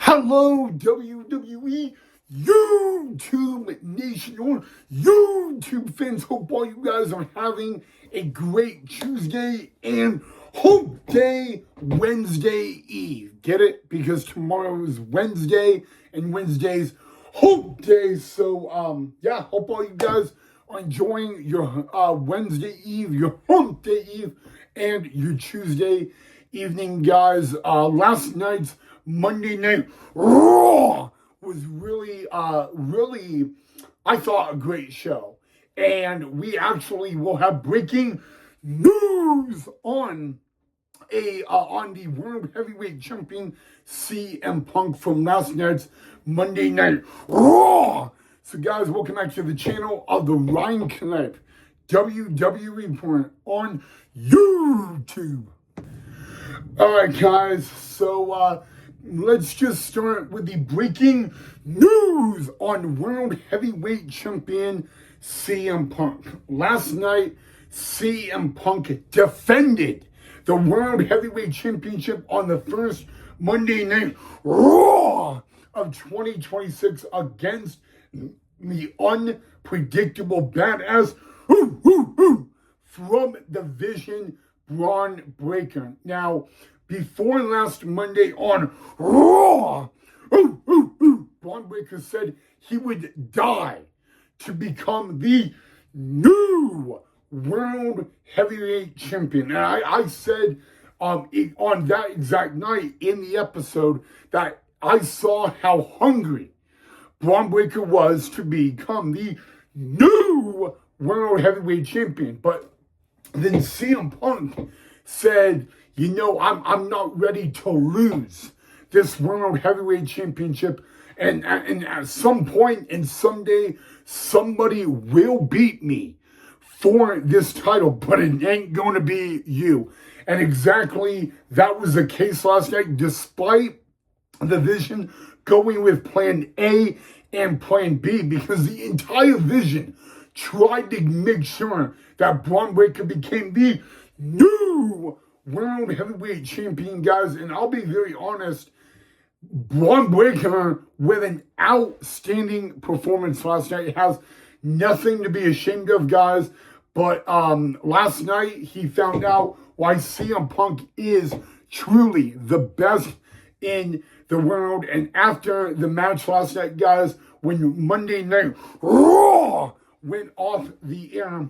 Hello, WWE YouTube Nation, or YouTube fans. Hope all you guys are having a great Tuesday and Hump Day Wednesday Eve. Get it? Because tomorrow is Wednesday and Wednesday's Hump Day. So, yeah, hope all you guys are enjoying your Wednesday Eve, your Hump Day Eve, and your Tuesday evening, guys. Last night's Monday Night Raw was really, I thought, a great show. And we actually will have breaking news on the World Heavyweight Champion CM Punk from last night's Monday Night Raw. So, guys, welcome back to the channel of the Ryan Connect WWE Report on YouTube. All right, guys, so let's just start with the breaking news on World Heavyweight Champion CM Punk. Last night, CM Punk defended the World Heavyweight Championship on the first Monday Night Raw of 2026 against the unpredictable badass from the Vision, Braun Breaker. Now, before last Monday on Raw, Braun Breaker said he would die to become the new World Heavyweight Champion. And I said on that exact night in the episode that I saw how hungry Braun Breaker was to become the new World Heavyweight Champion. But then CM Punk said, you know, I'm not ready to lose this World Heavyweight Championship. And at some point and someday, somebody will beat me for this title, but it ain't going to be you. And exactly that was the case last night, despite the Vision going with plan A and plan B, because the entire Vision tried to make sure that Braun Breaker became the new World Heavyweight Champion, guys. And I'll be very honest, Braun Breaker, with an outstanding performance last night, has nothing to be ashamed of, guys. But last night, he found out why CM Punk is truly the best in the world. And after the match last night, guys, when Monday Night Raw went off the air,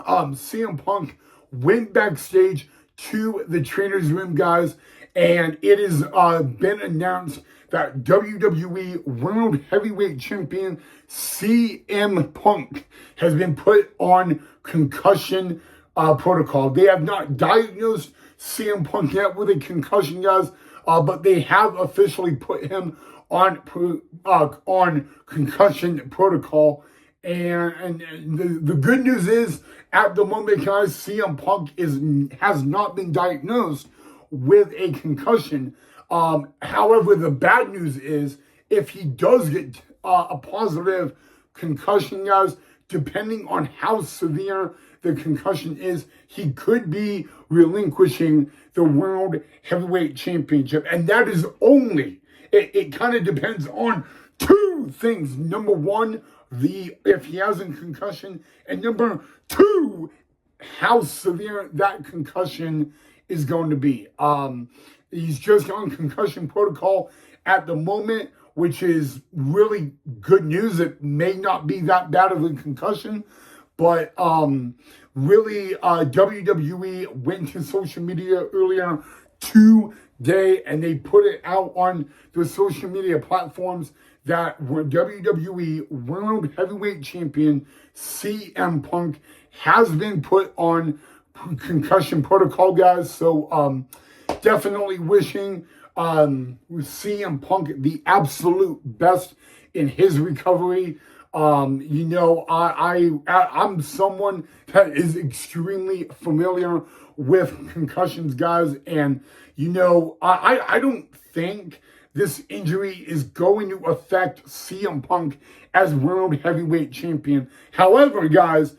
CM Punk went backstage to the trainer's room, guys, and it has been announced that WWE World Heavyweight Champion CM Punk has been put on concussion protocol. They have not diagnosed CM Punk yet with a concussion, guys, but they have officially put him on concussion protocol. And the good news is, at the moment, guys, CM Punk has not been diagnosed with a concussion. However, the bad news is, if he does get a positive concussion, guys, depending on how severe the concussion is, he could be relinquishing the World Heavyweight Championship. And that is only, it kind of depends on two things. Number one, if he has a concussion, and number two, how severe that concussion is going to be. He's just on concussion protocol at the moment, which is really good news. It may not be that bad of a concussion, but really, WWE went to social media earlier today, and they put it out on the social media platforms that WWE World Heavyweight Champion CM Punk has been put on concussion protocol, guys. So definitely wishing CM Punk the absolute best in his recovery. You know, I'm someone that is extremely familiar with concussions, guys, and you know, I don't think this injury is going to affect CM Punk as World Heavyweight Champion. However, guys,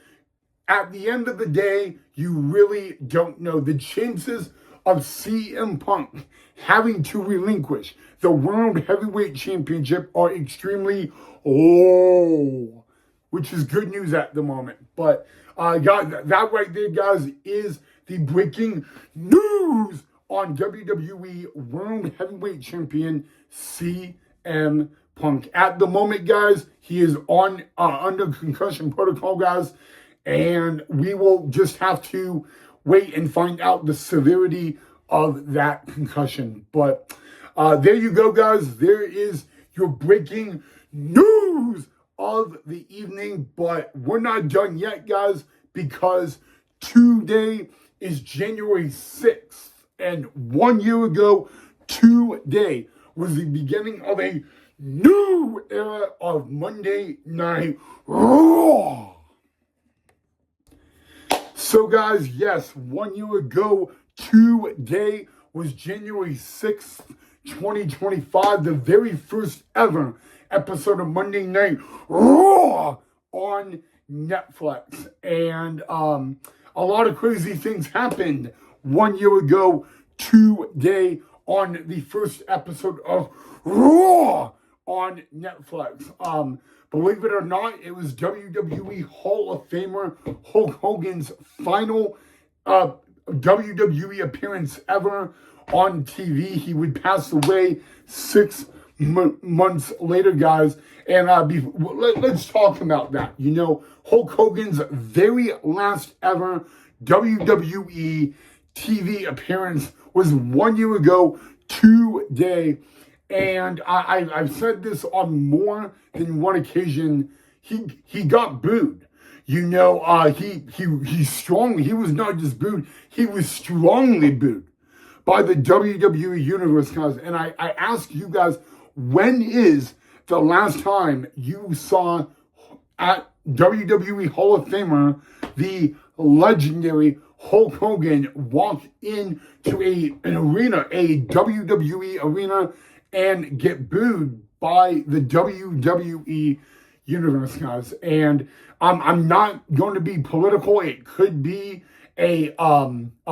at the end of the day, you really don't know. The chances of CM Punk having to relinquish the World Heavyweight Championship are extremely low, which is good news at the moment. But guys, that right there, guys, is the breaking news on WWE World Heavyweight Champion CM Punk. At the moment, guys, he is on under concussion protocol, guys, and we will just have to wait and find out the severity of that concussion. But there you go, guys. There is your breaking news of the evening. But we're not done yet, guys, because today is January 6th. And 1 year ago, today was the beginning of a new era of Monday Night Raw. So, guys, yes, 1 year ago today was January 6th, 2025, the very first ever episode of Monday Night Raw on Netflix. And a lot of crazy things happened 1 year ago today on the first episode of Raw on Netflix. Believe it or not, it was WWE Hall of Famer Hulk Hogan's final WWE appearance ever on TV. He would pass away 6 months later, guys. And let's talk about that. You know, Hulk Hogan's very last ever WWE TV appearance was 1 year ago today. And I've said this on more than one occasion. He got booed. You know, he strongly, he was not just booed, he was strongly booed by the WWE Universe, guys. And I ask you guys, when is the last time you saw at WWE Hall of Famer the legendary Hulk Hogan walk into an arena, a WWE arena, and get booed by the WWE Universe, guys? And I'm not going to be political. It could be a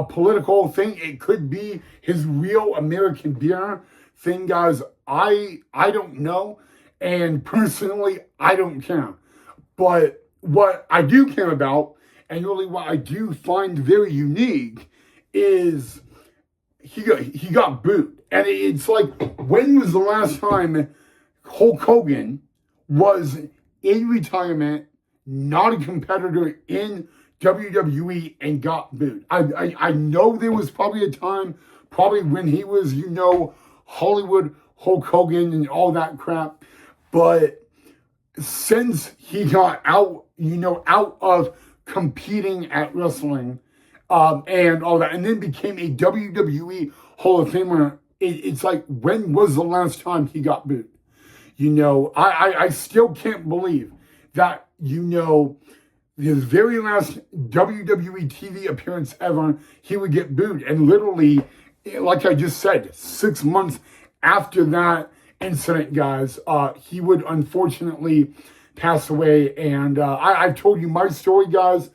political thing. It could be his real American beer thing, guys. I don't know. And personally, I don't care. But what I do care about, and really what I do find very unique, is he got booed. And it's like, when was the last time Hulk Hogan was in retirement, not a competitor in WWE, and got booed? I know there was probably a time, probably when he was, you know, Hollywood Hulk Hogan and all that crap. But since he got out, you know, out of competing at wrestling and all that, and then became a WWE Hall of Famer, it's like, when was the last time he got booed? You know, I still can't believe that, you know, his very last WWE TV appearance ever, he would get booed. And literally, like I just said, 6 months after that incident, guys, he would unfortunately pass away. And I've told you my story, guys,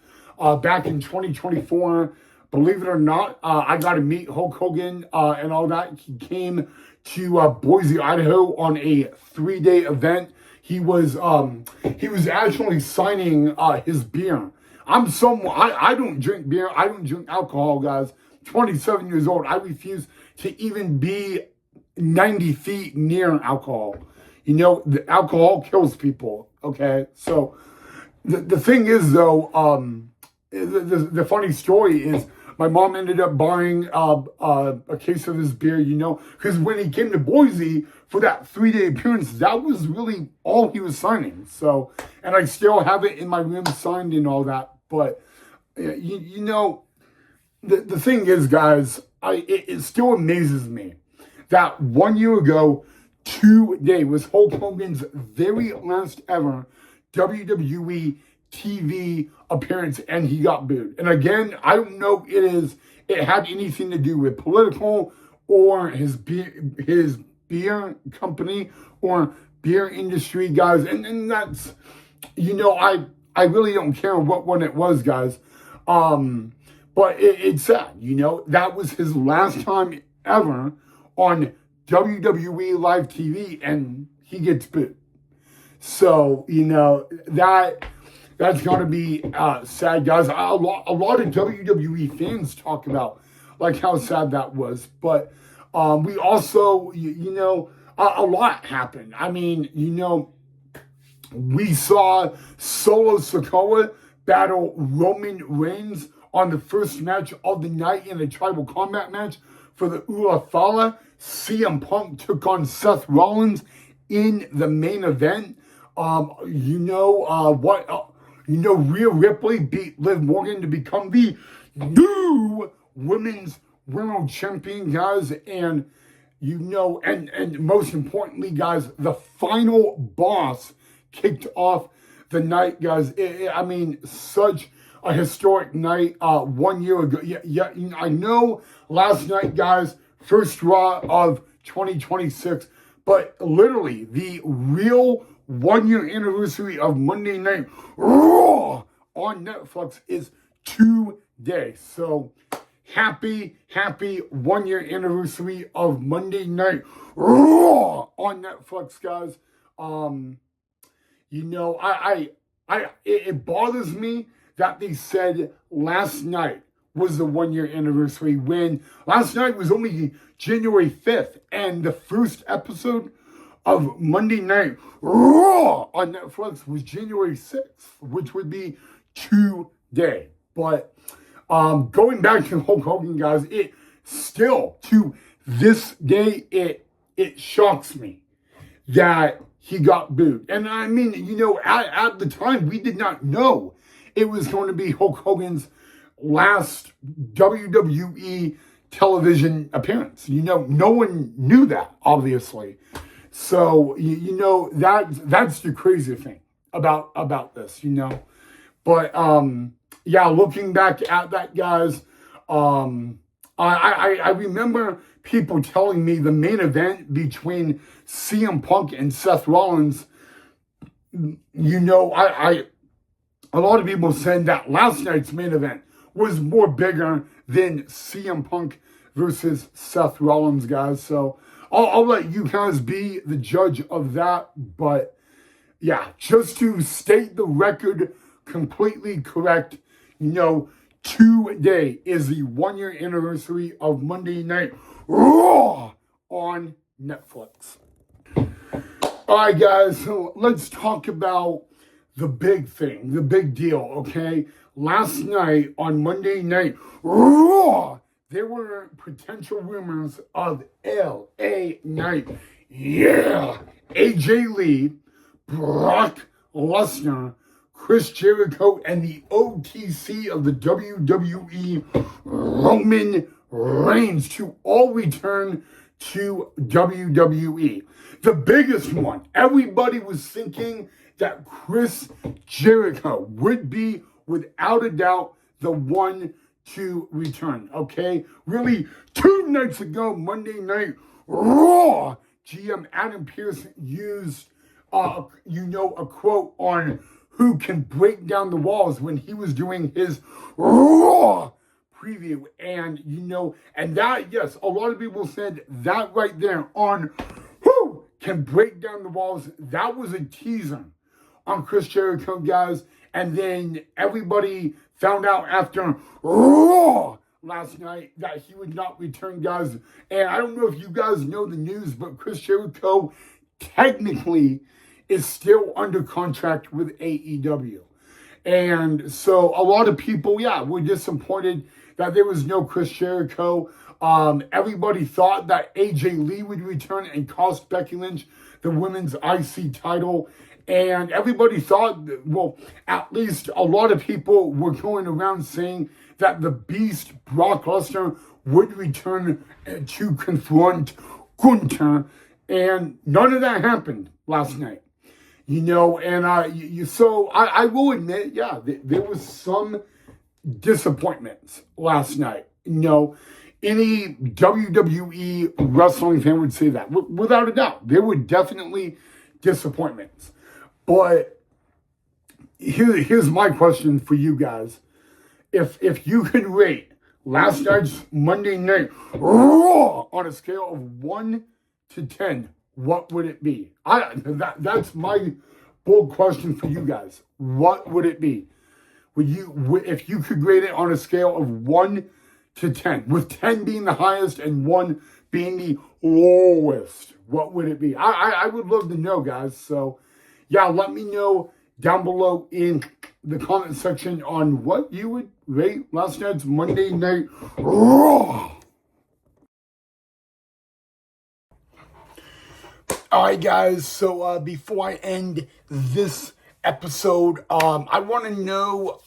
back in 2024. Believe it or not, I got to meet Hulk Hogan and all that. He came to Boise, Idaho on a 3-day event. He was actually signing his beer. I don't drink beer. I don't drink alcohol, guys. 27 years old. I refuse to even be 90 feet near alcohol. You know, the alcohol kills people. Okay, so the thing is, though, the funny story is, my mom ended up buying a case of his beer, you know, because when he came to Boise for that 3-day appearance, that was really all he was signing. So, and I still have it in my room signed and all that. But, you know, the thing is, guys, it still amazes me that 1 year ago today was Hulk Hogan's very last ever WWE TV appearance, and he got booed. And again, I don't know if it had anything to do with political or his beer company or beer industry, guys. And that's, you know, I really don't care what one it was, guys. But But it's sad, that was his last time ever on WWE live TV, and he gets booed. So, that's going to be sad, guys. A lot of WWE fans talk about like how sad that was. But we also, a lot happened. I mean, we saw Solo Sikoa battle Roman Reigns on the first match of the night in a tribal combat match for the Ula Fala. CM Punk took on Seth Rollins in the main event. Rhea Ripley beat Liv Morgan to become the new women's world champion, guys. And, and most importantly, guys, the final boss kicked off the night, guys. Such a historic night 1 year ago. Yeah, I know last night, guys, first Raw of 2026, but literally the real 1 year anniversary of Monday Night Raw on Netflix is today. So happy 1 year anniversary of Monday Night Raw on Netflix, guys. It bothers me that they said last night was the 1 year anniversary when last night was only January 5th, and the first episode of Monday Night Raw on Netflix was January 6th, which would be today. But going back to Hulk Hogan, guys, it still to this day it shocks me that he got booed. And I mean, at the time we did not know it was going to be Hulk Hogan's last WWE television appearance. No one knew that, obviously. So, that's the crazy thing about this, But, looking back at that, guys, I remember people telling me the main event between CM Punk and Seth Rollins, a lot of people said that last night's main event was more bigger than CM Punk versus Seth Rollins, guys. So I'll let you guys be the judge of that. But yeah, just to state the record completely correct, today is the 1 year anniversary of Monday Night Raw on Netflix. All right, guys, so let's talk about the big thing, the big deal, okay? Last night on Monday Night Raw, there were potential rumors of LA Knight. Yeah! AJ Lee, Brock Lesnar, Chris Jericho, and the OTC of the WWE, Roman Reigns, to all return to WWE. The biggest one, everybody was thinking that Chris Jericho would be, without a doubt, the one to return, okay? Really, 2 nights ago, Monday Night Raw, GM Adam Pearce used, a quote on who can break down the walls when he was doing his Raw preview. And, and that, yes, a lot of people said that right there on who can break down the walls. That was a teaser on Chris Jericho, guys. And then everybody found out after Raw last night that he would not return, guys. And I don't know if you guys know the news, but Chris Jericho technically is still under contract with AEW. And so a lot of people, were disappointed that there was no Chris Jericho. Everybody thought that AJ Lee would return and cost Becky Lynch the women's IC title. And everybody thought, at least a lot of people were going around saying that the Beast, Brock Lesnar, would return to confront Gunther. And none of that happened last night. So I will admit, there was some disappointments last night. Any WWE wrestling fan would say that, without a doubt. There were definitely disappointments. But here's my question for you guys. if you could rate last night's Monday Night Raw on a scale of 1 to 10, what would it be? That's my bold question for you guys. What would it be? If you could grade it on a scale of 1 to 10, with 10 being the highest and 1 being the lowest, what would it be? I would love to know, guys. So, yeah, let me know down below in the comment section on what you would rate last night's Monday Night Raw. All right, guys. So before I end this episode, I want to know,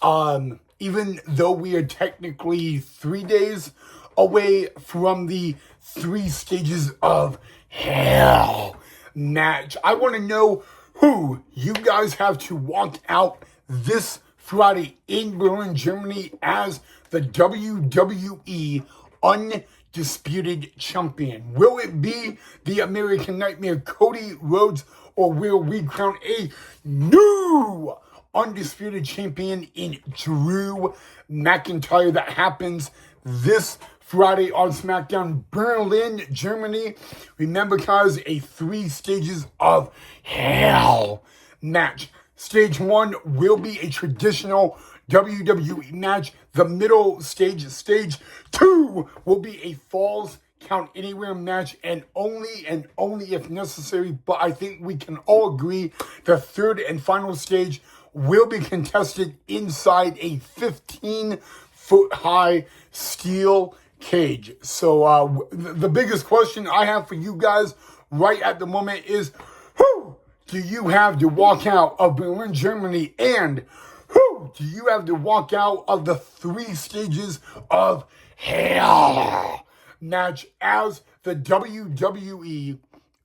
even though we are technically 3 days away from the 3 stages of hell match, I want to know who you guys have to walk out this Friday in Berlin, Germany as the WWE Undisputed Champion. Will it be the American Nightmare Cody Rhodes, or will we crown a new Undisputed Champion in Drew McIntyre? That happens this Friday on SmackDown, Berlin, Germany. Remember, guys, a 3 stages of hell match. Stage 1 will be a traditional WWE match. The middle stage, stage 2, will be a Falls Count Anywhere match, and only if necessary, but I think we can all agree the third and final stage will be contested inside a 15-foot high steel cage. So the biggest question I have for you guys right at the moment is, who do you have to walk out of Berlin, Germany, and who do you have to walk out of the 3 stages of hell match as the WWE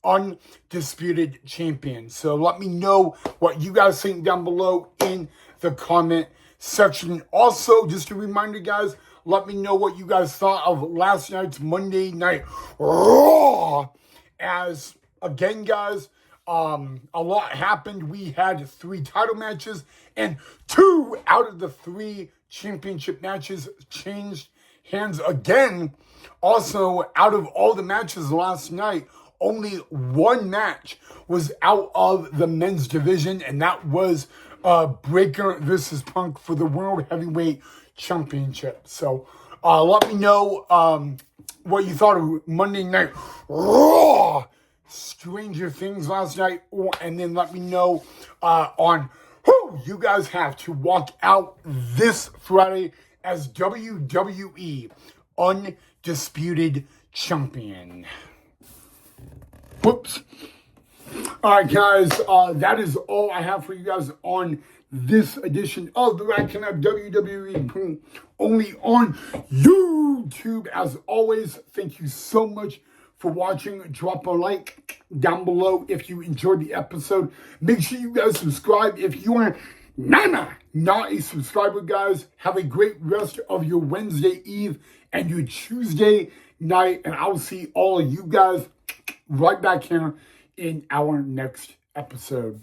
Undisputed Champion? So let me know what you guys think down below in the comment section. Also, just a reminder, guys, let me know what you guys thought of last night's Monday Night Raw. As, again, guys, a lot happened. We had 3 title matches, and 2 out of the 3 championship matches changed hands again. Also, out of all the matches last night, only 1 match was out of the men's division, and that was Breakker versus Punk for the World Heavyweight Championship. So let me know what you thought of Monday Night Raw, Stranger Things last night, and then let me know on who you guys have to walk out this Friday as WWE Undisputed Champion. Whoops. All right, guys, that is all I have for you guys on this edition of the Rad Connect WWE, only on YouTube. As always, thank you so much for watching. Drop a like down below if you enjoyed the episode. Make sure you guys subscribe if you are not a subscriber, guys. Have a great rest of your Wednesday Eve and your Tuesday night, and I'll see all of you guys right back here in our next episode.